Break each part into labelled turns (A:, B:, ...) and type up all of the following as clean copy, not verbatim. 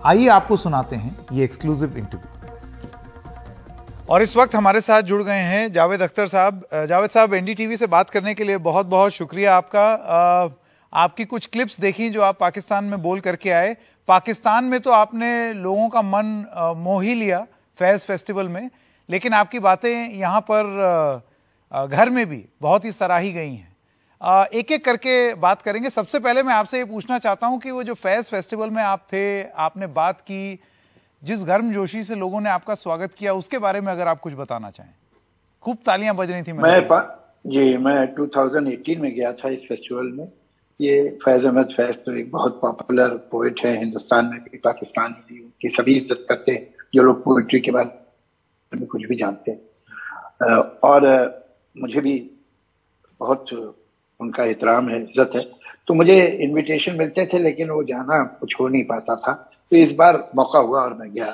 A: आइए आपको सुनाते हैं ये एक्सक्लूसिव इंटरव्यू। और इस वक्त हमारे साथ जुड़ गए हैं जावेद अख्तर साहब। जावेद साहब, एनडीटीवी से बात करने के लिए बहुत बहुत शुक्रिया आपका। आपकी कुछ क्लिप्स देखी जो आप पाकिस्तान में बोल करके आए। पाकिस्तान में तो आपने लोगों का मन मोह ही लिया फैज़ फेस्टिवल में, लेकिन आपकी बातें यहाँ पर घर में भी बहुत ही सराही गई हैं। एक एक करके बात करेंगे। सबसे पहले मैं आपसे ये पूछना चाहता हूँ कि वो जो फैज़ फेस्टिवल में आप थे, आपने बात की, जिस गर्मजोशी से लोगों ने आपका स्वागत किया, उसके बारे में अगर आप कुछ बताना चाहें। खूब तालियां बज रही थी।
B: मैं 2018 में गया था इस फेस्टिवल में। ये फैज अहमद फैज तो एक बहुत पॉपुलर पोइट है हिंदुस्तान में भी, पाकिस्तान में भी। उनकी सभी इज्जत करते हैं जो लोग पोइट्री के बारे में कुछ भी जानते हैं, और मुझे भी बहुत उनका एहतराम है, इज्जत है। तो मुझे इनविटेशन मिलते थे, लेकिन वो जाना कुछ हो नहीं पाता था। तो इस बार मौका हुआ और मैं गया,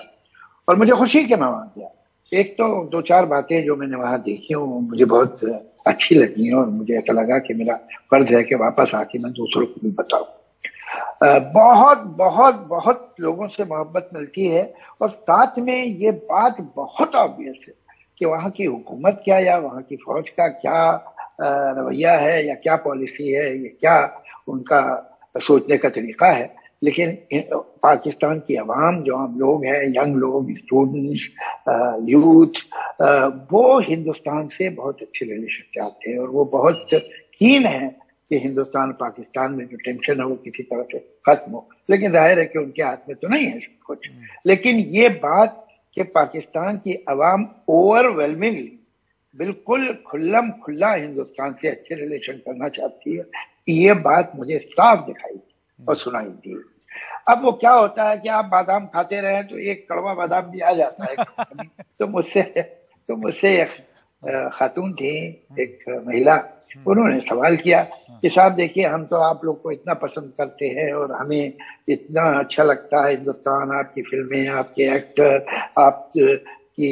B: और मुझे खुशी कि मैं वहां गया। एक तो दो चार बातें जो मैंने वहां देखी हूँ मुझे बहुत अच्छी लगी, और मुझे ऐसा लगा कि मेरा फर्ज है कि वापस आके मैं दूसरों को भी बताऊं। बहुत बहुत बहुत लोगों से मोहब्बत मिलती है, और साथ में ये बात बहुत ऑब्वियस है कि वहाँ की हुकूमत क्या या वहाँ की फौज का क्या रवैया है या क्या पॉलिसी है, ये क्या उनका सोचने का तरीका है। लेकिन पाकिस्तान की आवाम, जो हम लोग हैं, यंग लोग, स्टूडेंट्स, यूथ, वो हिंदुस्तान से बहुत अच्छे रिलेशन चाहते हैं, और वो बहुत कीन है कि हिंदुस्तान पाकिस्तान में जो टेंशन है वो किसी तरह से खत्म हो। लेकिन जाहिर है कि उनके हाथ में तो नहीं है सब कुछ। लेकिन ये बात कि पाकिस्तान की आवाम ओवरवेलमिंगली बिल्कुल खुल्लम खुल्ला हिंदुस्तान से अच्छे रिलेशन करना चाहती है, ये बात मुझे साफ दिखाई और सुनाई दी। अब वो क्या होता है कि आप बादाम खाते रहे तो एक कड़वा बादाम भी आ जाता है। तो मुझसे एक खातून थी, एक महिला, उन्होंने सवाल किया कि साहब देखिए, हम तो आप लोग को इतना पसंद करते हैं और हमें इतना अच्छा लगता है हिंदुस्तान, आपकी फिल्में, आपके एक्टर, आपकी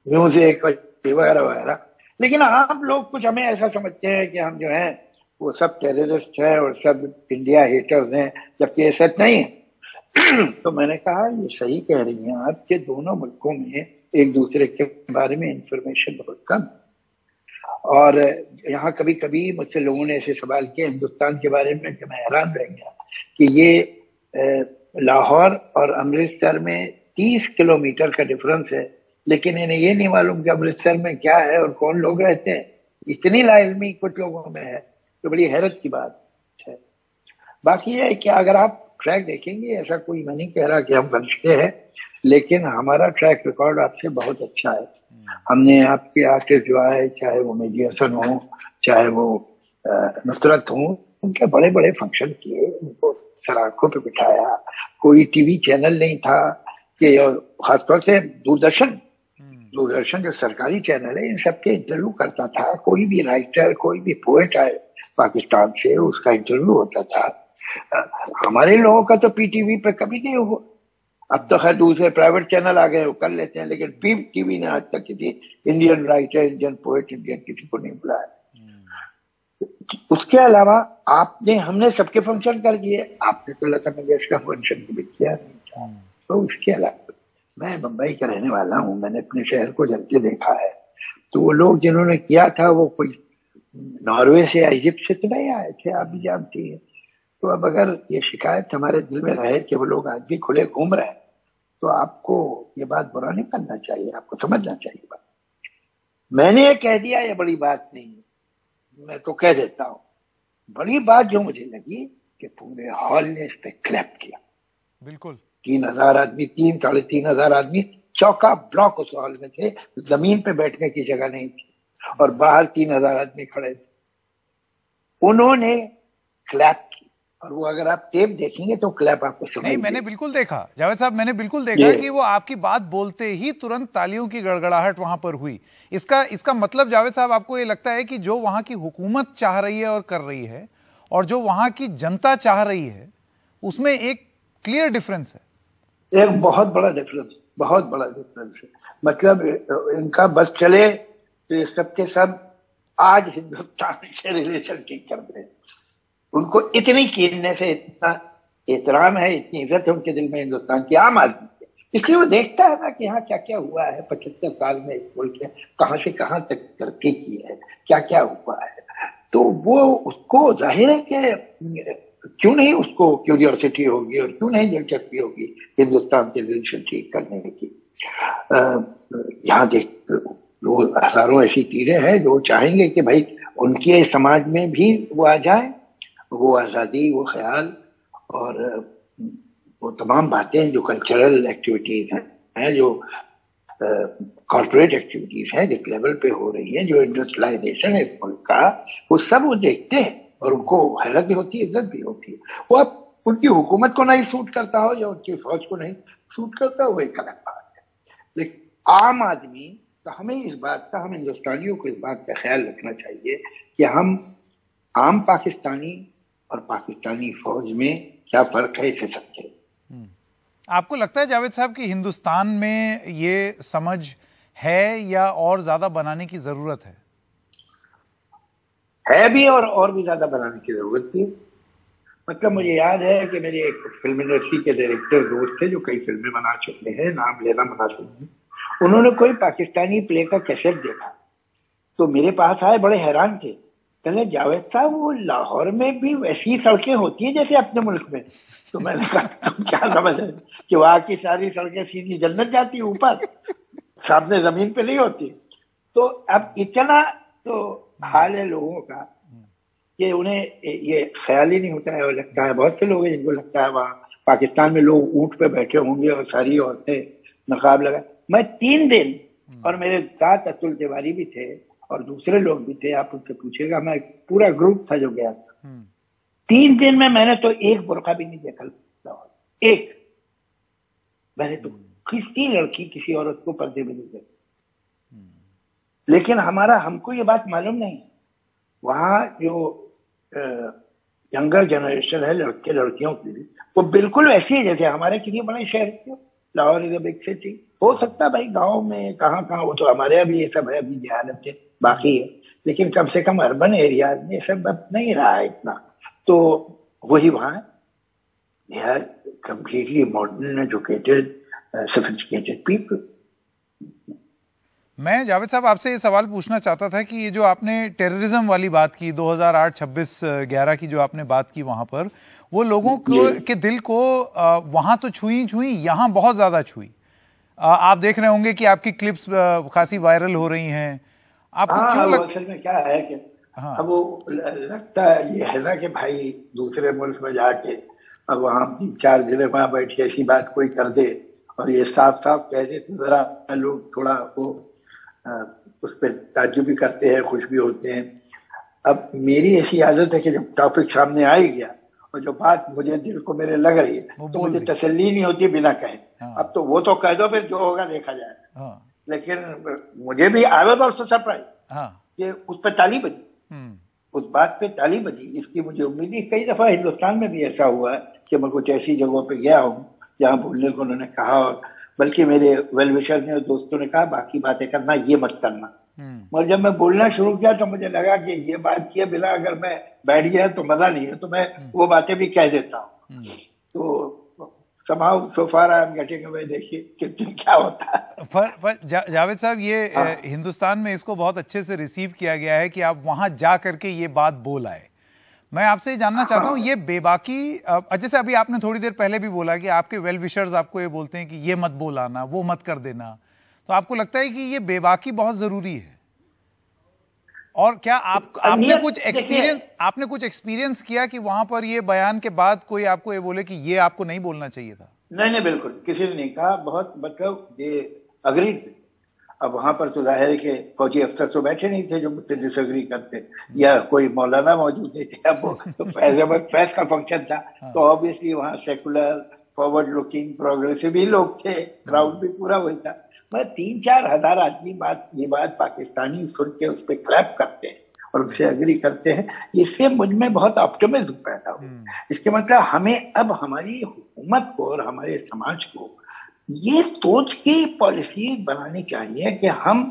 B: म्यूजिक वगैरह वगैरह, लेकिन आप लोग कुछ हमें ऐसा समझते हैं कि हम जो हैं वो सब टेररिस्ट हैं और सब इंडिया हेटर्स हैं, जबकि ऐसा नहीं है। तो मैंने कहा ये सही कह रही हैं आप कि दोनों मुल्कों में एक दूसरे के बारे में इंफॉर्मेशन बहुत कम, और यहाँ कभी कभी मुझसे लोगों ने ऐसे सवाल किए हिंदुस्तान के बारे में कि मैं हैरान रह गया कि ये लाहौर और अमृतसर में 30 किलोमीटर का डिफरेंस है, लेकिन इन्हें ये नहीं मालूम कि अमृतसर में क्या है और कौन लोग रहते हैं। इतनी लाइल्मी कुछ लोगों में है, तो बड़ी हैरत की बात है। बाकी है कि अगर आप ट्रैक देखेंगे, ऐसा कोई मैं नहीं कह रहा कि हम फरिश्ते हैं, लेकिन हमारा ट्रैक रिकॉर्ड आपसे बहुत अच्छा है। हमने आपके आर्टिस्ट जो आए, चाहे वो मेहदी हसन हो, चाहे वो नुसरत हो, उनके बड़े बड़े फंक्शन किए, उनको सराखों पे बिठाया। कोई टीवी चैनल नहीं था कि, और खासतौर से दूरदर्शन जो सरकारी चैनल है, इन सबके इंटरव्यू करता था। कोई भी राइटर, कोई भी पोएट आए पाकिस्तान से, उसका इंटरव्यू होता था। हमारे लोगों का तो पीटीवी पे कभी नहीं हुआ। अब तो खैर दूसरे प्राइवेट चैनल आ गए, वो कर लेते हैं, लेकिन पीटीवी ने आज तक किसी Indian writer, Indian poet, Indian किसी को नहीं बुलाया। उसके अलावा हमने सबके फंक्शन कर दिए, आपने तो लता मंगेशकर फंक्शन भी किया नहीं था। तो उसके अलावा मैं मुंबई का रहने वाला हूँ, मैंने अपने शहर को जलते देखा है। तो वो लोग जिन्होंने किया था वो कोई नॉर्वे से या इजिप्ट से तो नहीं आए थे, आप भी जानती हैं। तो अब अगर ये शिकायत हमारे दिल में रहे कि वो लोग आज भी खुले घूम रहे हैं, तो आपको ये बात बुरा नहीं करना चाहिए, आपको समझना चाहिए बात। मैंने ये कह दिया, ये बड़ी बात नहीं है, मैं तो कह देता हूँ। बड़ी बात जो मुझे लगी कि पूरे हॉल ने इस पे क्लैप किया।
A: बिल्कुल
B: 3,000 आदमी, 3-3,500 आदमी चौका ब्लॉक उस हॉल में थे, जमीन पे बैठने की जगह नहीं थी, और बाहर 3,000 आदमी खड़े थे। उन्होंने क्लैप की, और वो अगर आप टेप देखेंगे तो क्लैप आपको सुनाई
A: नहीं, मैंने बिल्कुल देखा जावेद साहब, मैंने बिल्कुल देखा कि वो आपकी बात बोलते ही तुरंत तालियों की गड़गड़ाहट वहां पर हुई। इसका मतलब जावेद साहब, आपको ये लगता है कि जो वहां की हुकूमत चाह रही है और कर रही है, और जो वहां की जनता चाह रही है, उसमें एक क्लियर डिफरेंस है।
B: एक बहुत बड़ा डिफरेंस है। मतलब इनका बस चले तो ये सबके सब आज हिंदुस्तान से रिलेशन ठीक कर दे। उनको इतनी कीनने से, इतना एहतराम है, इतनी इज्जत है उनके दिल में हिंदुस्तान की आम आदमी की, इसलिए वो देखता है ना कि यहाँ क्या क्या हुआ है 75 साल में इस मुल्क में, कहाँ से कहाँ तक तरक्की की है, क्या क्या हुआ है। तो वो उसको जाहिर है कि क्यों नहीं उसको क्यूरियोसिटी होगी और क्यों नहीं दिलचस्पी होगी हिंदुस्तान के रिलेशन ठीक करने की। यहाँ देख लोग हजारों ऐसी चीजें हैं जो चाहेंगे कि भाई उनके समाज में भी वो आ जाए, वो आज़ादी, वो ख्याल और वो तमाम बातें जो कल्चरल एक्टिविटीज हैं, जो कॉर्पोरेट एक्टिविटीज हैं जिस लेवल पे हो रही है, जो इंडस्ट्रियलाइजेशन है इस मुल्क का, वो सब वो देखते हैं और उनको हैरत भी होती है, इज्जत भी होती है। वो अब उनकी हुकूमत को नहीं सूट करता हो या उनकी फौज को नहीं सूट करता हो, वो एक अलग बात है। लेकिन आम आदमी का हमें इस बात का, हम हिंदुस्तानियों को इस बात का ख्याल रखना चाहिए कि हम आम पाकिस्तानी और पाकिस्तानी फौज में क्या फर्क है इसे समझे।
A: आपको लगता है जावेद साहब कि हिंदुस्तान में ये समझ है या और ज्यादा बनाने की जरूरत है?
B: है भी और भी ज्यादा बनाने की जरूरत थी। मतलब मुझे याद है कि मेरे एक फिल्म इंडस्ट्री के डायरेक्टर दोस्त थे जो कई फिल्में बना चुके हैं, नाम लेना मुनासिब नहीं, उन्होंने कोई पाकिस्तानी प्ले का कैसेट देखा तो मेरे पास आए, बड़े हैरान थे, कहले जावेद साहब वो लाहौर में भी वैसी सड़कें होती है जैसे अपने मुल्क में। तो मैंने कहा तुम क्या समझ रहे कि वहां की सारी सड़कें सीधी जन्नत जाती है ऊपर, सामने जमीन पे नहीं होती। तो अब इतना तो हाल है लोगों का कि उन्हें ये ख्याल ही नहीं होता है। और लगता है बहुत से लोग हैं जिनको लगता है वहां पाकिस्तान में लोग ऊंट पे बैठे होंगे और सारी औरतें नकाब लगा। मैं 3 दिन, और मेरे साथ अतुल तिवारी भी थे और दूसरे लोग भी थे, आप उनसे पूछेगा, मैं पूरा ग्रुप था जो गया था। 3 दिन में मैंने तो एक बुर्का भी नहीं देखा, एक मैंने तो किसी लड़की किसी औरत को पर्दे में नहीं देखा। लेकिन हमको ये बात मालूम नहीं, वहां जो यंगर जनरेशन है लड़के लड़कियों की, वो बिल्कुल वैसी है जैसे हमारे किसी बड़े शहर की। Lahore is a big city, हो सकता है भाई गांव में कहाँ कहाँ, वो तो हमारे अभी ये सब है, अभी जहालत है बाकी है, लेकिन कम से कम अर्बन एरियाज में सब अब नहीं रहा है इतना। तो वही वहां they are completely modern, educated, sophisticated people.
A: मैं जावेद साहब आपसे ये सवाल पूछना चाहता था कि ये जो आपने टेररिज्म वाली बात की 2008 26/11 की जो आपने बात की, वहां पर वो लोगों को के दिल को वहां तो छुई, यहाँ बहुत ज्यादा छुई। आप देख रहे होंगे कि आपकी क्लिप्स खासी वायरल हो रही हैं। आपको क्यों
B: असल में क्या है कि अब वो लगता है ये है ना कि भाई दूसरे मुल्क में जाके अब वहां 3-4 दिन वहां बैठ के ऐसी बात कोई कर दे और ये साफ साफ कह दे तो जरा लोग थोड़ा वो उस पर ताज्जुब भी करते हैं, खुश भी होते हैं। अब मेरी ऐसी आदत है कि जब टॉपिक सामने आ ही गया और जो बात मुझे दिल को मेरे लग रही है तो मुझे तसल्ली नहीं होती बिना कहे। अब तो वो तो कह दो, फिर जो होगा देखा जाएगा। लेकिन मुझे भी आई वाज आल्सो सरप्राइज कि उस पर ताली बजी, उस बात पे ताली बजी। इसकी मुझे उम्मीद है। कई दफा हिंदुस्तान में भी ऐसा हुआ है कि मैं कुछ ऐसी जगहों पे गया हूँ जहाँ बोलने को उन्होंने कहा, और बल्कि मेरे वेल विशर ने और दोस्तों ने कहा बाकी बातें करना, ये मत करना। मगर जब मैं बोलना शुरू किया तो मुझे लगा कि ये बात किए बिना अगर मैं बैठ गया तो मजा नहीं है, तो मैं वो बातें भी कह देता हूँ। तो somehow so far I am getting away। देखिए कितनी क्या होता है।
A: पर जावेद साहब ये हिंदुस्तान में इसको बहुत अच्छे से रिसीव किया गया है कि आप वहां जा करके ये बात बोल आए। मैं आपसे ये जानना चाहता हूँ, ये बेबाकी, जैसे अभी आपने थोड़ी देर पहले भी बोला कि आपके वेल विशर्स आपको ये बोलते हैं कि ये मत बोलाना, वो मत कर देना, तो आपको लगता है कि ये बेबाकी बहुत जरूरी है? और क्या आपने कुछ एक्सपीरियंस किया कि वहां पर ये बयान के बाद कोई आपको ये बोले कि ये आपको नहीं बोलना चाहिए था?
B: नहीं, बिल्कुल किसी ने नहीं कहा। बहुत मतलब ये अग्रीड। अब वहां पर तो जाहिर है कि फौजी अफसर तो बैठे नहीं थे जो मुझसे डिसएग्री करते, या कोई मौलाना मौजूद नहीं थे। अब तो फैज का फंक्शन था तो ऑब्वियसली वहाँ सेकुलर, फॉरवर्ड लुकिंग, प्रोग्रेसिव भी लोग थे, क्राउड भी पूरा वही था। मैं 3-4 हजार आदमी ये बात पाकिस्तानी सुन के उस पर क्लैप करते हैं और उससे एग्री करते हैं, इससे मुझ में बहुत ऑप्टिमिज्म पैदा हुआ। इसके मतलब हमें अब हमारी हुकूमत को और हमारे समाज को ये सोच के पॉलिसी बनानी चाहिए कि हम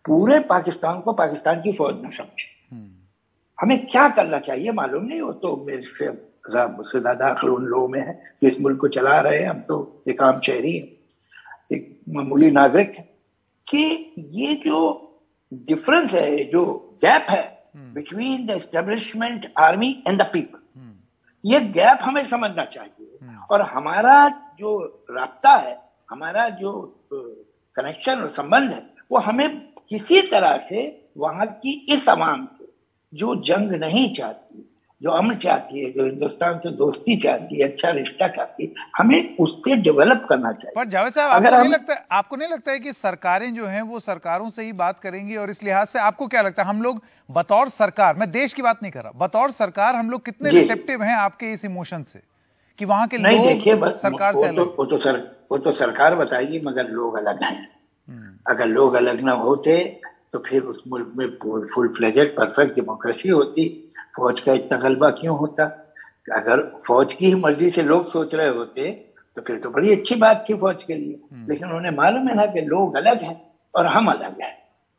B: पूरे पाकिस्तान को पाकिस्तान की फौज न समझें। हमें क्या करना चाहिए मालूम नहीं, वो तो मेरे से मुझसे ज्यादा अक्ल उन लोगों में है जो इस मुल्क को चला रहे हैं। हम तो एक आम शहरी हैं, एक मामूली नागरिक है। कि ये जो डिफरेंस है, जो गैप है between the establishment army and the people, ये गैप हमें समझना चाहिए। और हमारा जो राब्ता है, हमारा जो कनेक्शन और संबंध है, वो हमें किसी तरह से वहां की इस अवाम से जो जंग नहीं चाहती, जो अमन चाहती है, जो हिंदुस्तान से दोस्ती चाहती है, अच्छा रिश्ता चाहती है, हमें उससे डेवलप करना चाहिए।
A: पर जावेद साहब, आपको नहीं लगता है कि सरकारें जो हैं वो सरकारों से ही बात करेंगी? और इस लिहाज से आपको क्या लगता है, हम लोग बतौर सरकार, मैं देश की बात नहीं कर रहा, बतौर सरकार हम लोग कितने रिसेप्टिव हैं आपके इस इमोशन से कि वहां के लोग
B: देखिए,
A: सरकार से अलग?
B: वो तो सरकार बताएगी, मगर लोग अलग हैं। अगर लोग अलग ना होते तो फिर उस मुल्क में फुल फ्लेजेड परफेक्ट डेमोक्रेसी होती। फौज का इतना गलबा क्यों होता? अगर फौज की ही मर्जी से लोग सोच रहे होते तो फिर तो बड़ी अच्छी बात थी फौज के लिए। लेकिन उन्हें मालूम है ना कि लोग अलग हैं और हम अलग हैं,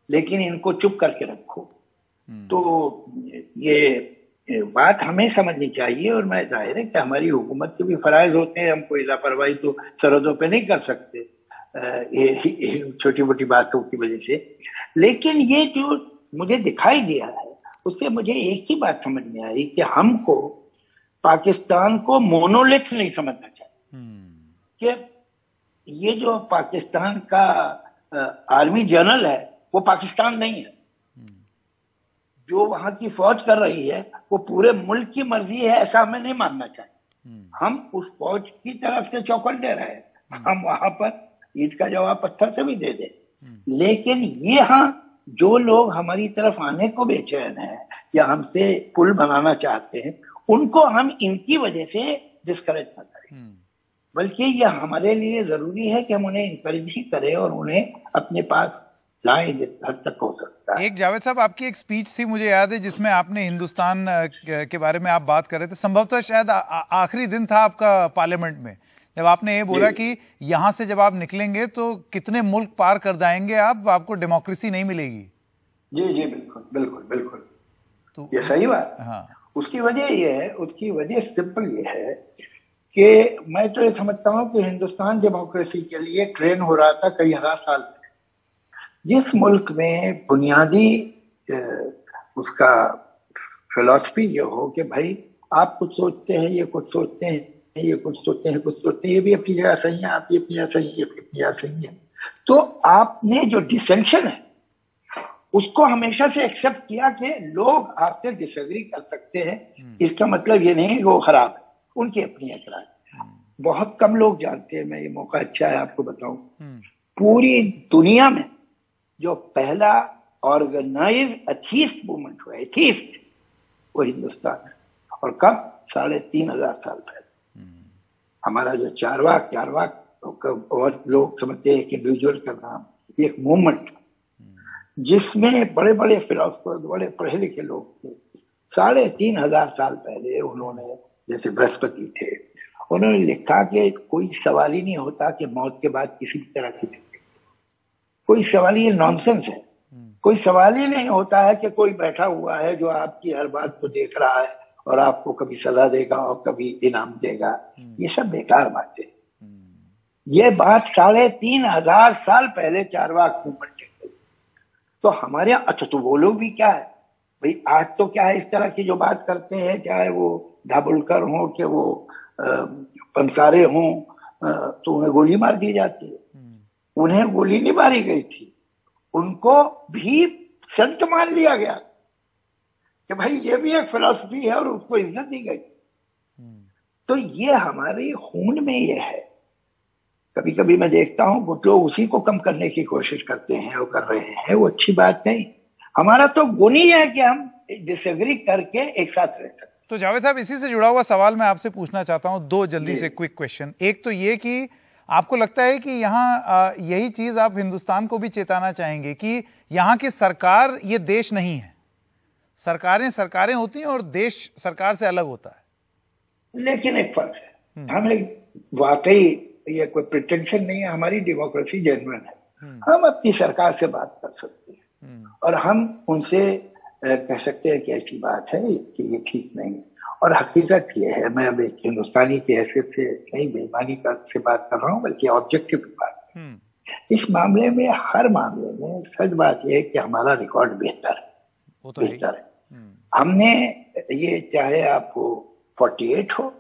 B: लेकिन इनको चुप करके रखो। तो ये बात हमें समझनी चाहिए। और मैं जाहिर है कि हमारी हुकूमत के भी फराइज होते हैं, हम कोई लापरवाही तो सरहदों पे नहीं कर सकते ये छोटी मोटी बातों की वजह से। लेकिन ये जो मुझे दिखाई दिया है, उससे मुझे एक ही बात समझ में आई कि हमको पाकिस्तान को मोनोलिथ नहीं समझना चाहिए। कि ये जो पाकिस्तान का आर्मी जनरल है वो पाकिस्तान नहीं है। जो वहां की फौज कर रही है वो पूरे मुल्क की मर्जी है, ऐसा हमें नहीं मानना चाहिए। हम उस फौज की तरफ से चौकट दे रहे हैं, हम वहां पर ईंट का जवाब पत्थर से भी दे दे। लेकिन ये हाँ, जो लोग हमारी तरफ आने को बेचैन हैं या हमसे पुल बनाना चाहते हैं, उनको हम इनकी वजह से डिस्करेज न करें, बल्कि यह हमारे लिए जरूरी है कि हम उन्हें इंकरेज ही करें और उन्हें अपने पास लाएं जिस हद तक हो सकता है।
A: एक जावेद साहब, आपकी एक स्पीच थी मुझे याद है, जिसमें आपने हिंदुस्तान के बारे में आप बात कर रहे थे। संभवतः शायद आखिरी दिन था आपका पार्लियामेंट में, जब आपने ये बोला कि यहां से जब आप निकलेंगे तो कितने मुल्क पार कर जाएंगे आप, आपको डेमोक्रेसी नहीं मिलेगी।
B: जी जी, बिल्कुल बिल्कुल बिल्कुल, तो ये सही बात। हाँ, उसकी वजह ये है, उसकी वजह सिंपल ये है कि मैं तो ये समझता हूँ कि हिंदुस्तान डेमोक्रेसी के लिए ट्रेन हो रहा था कई हजार साल पहले। जिस मुल्क में बुनियादी उसका फिलॉसफी ये हो कि भाई आप कुछ सोचते हैं, ये कुछ सोचते हैं, ये कुछ सोचते हैं, कुछ सोचते हैं, ये भी अपनी जगह सही है, आप ये अपनी जगह सही है, ये अपनी जगह सही है। तो आपने जो डिसेंशन है उसको हमेशा से एक्सेप्ट किया कि लोग आपसे डिसएग्री कर सकते हैं। इसका मतलब ये नहीं कि वो खराब है, उनकी अपनी एतराज। बहुत कम लोग जानते हैं, मैं ये मौका अच्छा है आपको बताऊं, पूरी दुनिया में जो पहला ऑर्गेनाइज एथीस्ट मूवमेंट हुआ, एथीस्ट, वो हिंदुस्तान है। और कब? 3500 साल पहले। हमारा जो चारवाक और लोग समझते हैं कि इंडिविजुअल का नाम, ये एक मूवमेंट जिसमें बड़े बड़े फिलोसफर, बड़े पढ़े लिखे लोग थे। 3500 साल पहले उन्होंने, जैसे बृहस्पति थे, उन्होंने लिखा कि कोई सवाल ही नहीं होता कि मौत के बाद किसी भी तरह की जिंदगी, कोई सवाल, ये नॉनसेंस है। कोई सवाल ही नहीं होता है कि कोई बैठा हुआ है जो आपकी हर बात को देख रहा है और आपको कभी सजा देगा और कभी इनाम देगा। ये सब बेकार बातें। ये बात 3500 साल पहले चारवाक मूवमेंट की। तो हमारे यहाँ, अच्छा तो वो लोग भी क्या है भाई, आज तो क्या है, इस तरह की जो बात करते हैं, चाहे वो दाभोलकर हो कि वो पंसारे हों, तो उन्हें गोली मार दी जाती है। उन्हें गोली नहीं मारी गई थी, उनको भी संत मान लिया गया कि भाई ये भी एक फिलॉसफी है और उसको इज्जत दी गई। तो ये हमारे खून में ये है। कभी कभी मैं देखता हूँ कुछ लोग उसी को कम करने की कोशिश करते हैं और कर रहे हैं, वो अच्छी बात नहीं। हमारा तो गुण ही है कि हम डिसएग्री करके एक साथ रह सकते।
A: तो जावेद साहब, इसी से जुड़ा हुआ सवाल मैं आपसे पूछना चाहता हूँ, दो जल्दी से क्विक क्वेश्चन। एक तो ये कि आपको लगता है कि यहाँ यही चीज आप हिंदुस्तान को भी चेताना चाहेंगे कि यहाँ की सरकार ये देश नहीं है, सरकारें होती हैं और देश सरकार से अलग होता है।
B: लेकिन एक फर्क है, हम वाकई, ये कोई प्रिटेंशन नहीं है, हमारी डेमोक्रेसी जेन्युइन है। हम अपनी सरकार से बात कर सकते हैं और हम उनसे कह सकते हैं कि ऐसी बात है कि ये ठीक नहीं है। और हकीकत ये है, मैं अब एक हिंदुस्तानी की हैसियत से नहीं बेईमानी से बात कर रहा हूँ, बल्कि ऑब्जेक्टिव बात। इस मामले में, हर मामले में सच बात यह है कि हमारा रिकॉर्ड बेहतर है। हमने ये, चाहे आपको 48 हो,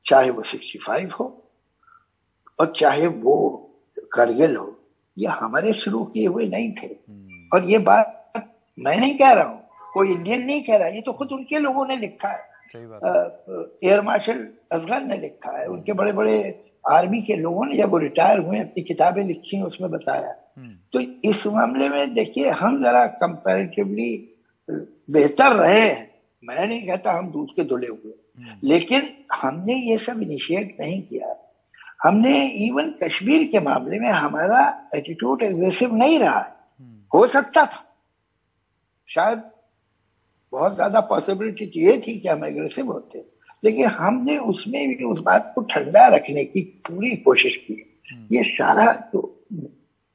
B: चाहे वो 65 हो, और चाहे वो करगिल हो, ये हमारे शुरू किए हुए नहीं थे। और ये बात मैं नहीं कह रहा हूँ, कोई इंडियन नहीं कह रहा, ये तो खुद उनके लोगों ने लिखा है। एयर मार्शल असगर ने लिखा है, उनके बड़े बड़े आर्मी के लोगों ने जब वो रिटायर हुए अपनी किताबें लिखी, उसमें बताया। तो इस मामले में देखिए, हम जरा कंपैरेटिवली बेहतर रहे हैं। मैं नहीं कहता हम दूध के धुले हुए, लेकिन हमने ये सब इनिशिएट नहीं किया। हमने इवन कश्मीर के मामले में हमारा एटीट्यूड एग्रेसिव नहीं रहा। हो सकता था, शायद बहुत ज्यादा पॉसिबिलिटी ये थी कि हम एग्रेसिव होते, लेकिन हमने उसमें भी उस बात को ठंडा रखने की पूरी कोशिश की। ये सारा जो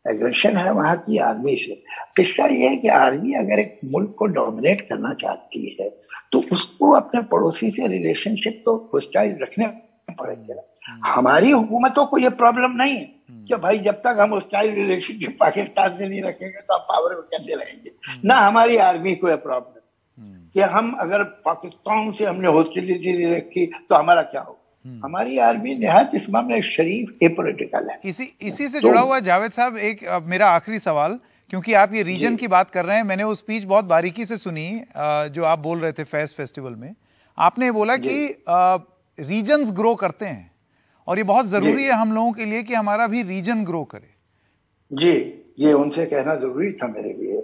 B: एग्रेशन है वहां की आर्मी से, किस्सा ये है कि आर्मी अगर एक मुल्क को डोमिनेट करना चाहती है तो उसको अपने पड़ोसी से रिलेशनशिप तो होस्टाइल रखने पड़ेगा। हमारी हुकूमतों को ये प्रॉब्लम नहीं है कि भाई जब तक हम होस्टाइल रिलेशनशिप पाकिस्तान से नहीं रखेंगे तो हम पावर में कैसे रहेंगे। ना हमारी आर्मी को ये प्रॉब्लम कि हम अगर पाकिस्तान से हमने हॉस्टिलिटी नहीं रखी तो हमारा क्या हो। हमारी आर्मी निहायत इस मामले शरीफ एपॉलिटिकल है।
A: इसी से जुड़ा हुआ जावेद साहब, एक मेरा आखिरी सवाल, क्योंकि आप ये रीजन की बात कर रहे हैं, मैंने वो स्पीच बहुत बारीकी से सुनी जो आप बोल रहे थे फैज फेस्टिवल में। आपने बोला कि रीजन्स ग्रो करते हैं और ये बहुत जरूरी है हम लोगों के लिए कि हमारा भी रीजन ग्रो करे।
B: जी, ये उनसे कहना जरूरी था मेरे लिए।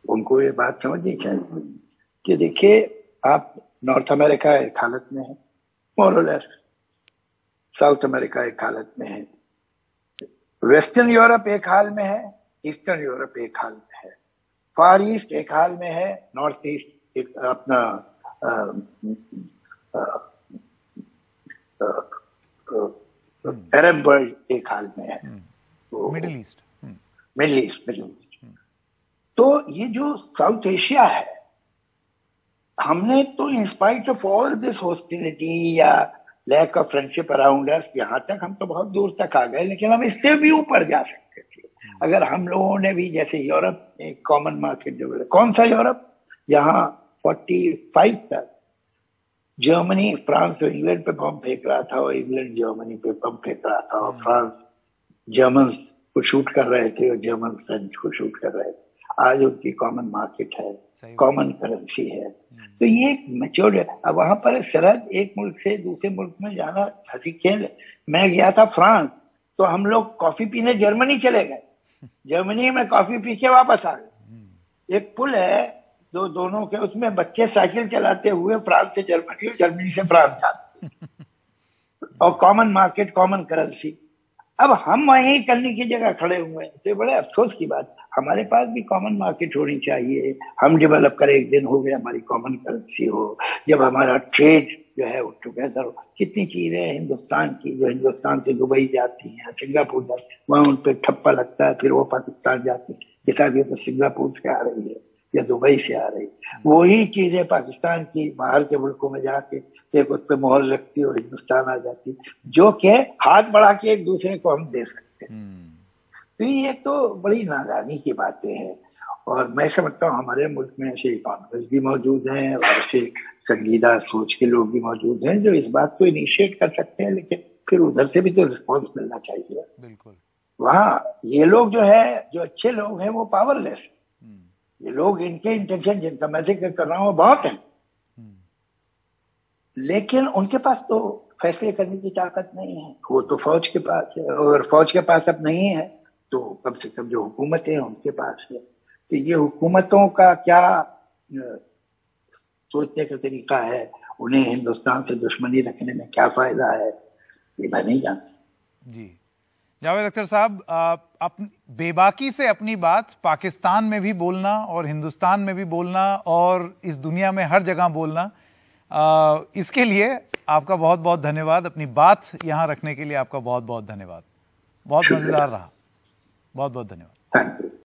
B: उनको ये बात समझनी चाहिए कि देखिए, आप नॉर्थ अमेरिका एक हालत में है, मोर और लेस, साउथ अमेरिका एक हालत में है, वेस्टर्न यूरोप एक हाल में है, ईस्टर्न यूरोप एक हाल में है, फार ईस्ट एक हाल में है, नॉर्थ ईस्ट एक अपना अरब वर्ल्ड एक हाल में है,
A: मिडिल ईस्ट।
B: तो ये जो साउथ एशिया है, हमने तो in spite of all this hostility या lack of friendship around us, यहाँ तक हम तो बहुत दूर तक आ गए, लेकिन हम इससे भी ऊपर जा सकते थे अगर हम लोगों ने भी, जैसे यूरोप में कॉमन मार्केट डेवलप। कौन सा यूरोप? जहाँ 45 तक जर्मनी फ्रांस और इंग्लैंड पे बम फेंक रहा था, और इंग्लैंड जर्मनी पे बम फेंक रहा था, और फ्रांस जर्मन को शूट कर रहे थे और जर्मन फ्रेंच को शूट कर रहे थे। आज उनकी कॉमन मार्केट है, कॉमन करेंसी है, तो ये एक मैच्योर्ड है। अब वहां पर सरहद एक मुल्क से दूसरे मुल्क में जाना हंसी खेल है। मैं गया था फ्रांस, तो हम लोग कॉफी पीने जर्मनी चले गए, जर्मनी में कॉफी पी के वापस आ गए। एक पुल है दोनों के, उसमें बच्चे साइकिल चलाते हुए फ्रांस से जर्मनी और जर्मनी से फ्रांस जाते और कॉमन मार्केट, कॉमन करेंसी। अब हम वहीं करने की जगह खड़े हुए हैं, तो बड़े अफसोस की बात। हमारे पास भी कॉमन मार्केट होनी चाहिए, हम डेवलप करें, एक दिन हो गया हमारी कॉमन करेंसी हो, जब हमारा ट्रेड जो है वो टुगेदर हो। कितनी चीजें हिंदुस्तान की जो हिंदुस्तान से दुबई जाती हैं, सिंगापुर जाती है, वहां उन पर ठप्पा लगता है, फिर वो पाकिस्तान जाती है, किताब ये तो सिंगापुर से आ रही है या दुबई से आ रही है। वही चीजें पाकिस्तान की बाहर के मुल्कों में जाके एक उस पर मोहर लगती और हिंदुस्तान आ जाती, जो कि हाथ बढ़ा के एक दूसरे को हम दे सकते हैं। तो ये तो बड़ी नादानी की बातें हैं, और मैं समझता हूँ हमारे मुल्क में ऐसे इकोनॉमिस्ट भी मौजूद हैं और ऐसे संजीदा सोच के लोग भी मौजूद हैं जो इस बात को इनिशिएट कर सकते हैं, लेकिन फिर उधर से भी तो रिस्पॉन्स मिलना चाहिए।
A: बिल्कुल।
B: वहाँ ये लोग जो है, जो अच्छे लोग हैं, वो पावरलेस। ये लोग, इनके इंटेंशन जिनका मैं जिक्र कर रहा हूँ बहुत है, लेकिन उनके पास तो फैसले करने की ताकत नहीं है। वो तो फौज के पास है, और फौज के पास अब नहीं है तो कम से कम जो हुकूमतें हैं उनके पास है। तो ये हुकूमतों का क्या सोचने का तरीका है, उन्हें हिंदुस्तान से दुश्मनी रखने में क्या फायदा है, ये मैं नहीं जानता।
A: जी जावेद अख्तर साहब, बेबाकी से अपनी बात पाकिस्तान में भी बोलना और हिंदुस्तान में भी बोलना और इस दुनिया में हर जगह बोलना, इसके लिए आपका बहुत बहुत धन्यवाद। अपनी बात यहाँ रखने के लिए आपका बहुत बहुत धन्यवाद। बहुत मजेदार रहा। बहुत बहुत धन्यवाद।
B: Thank you.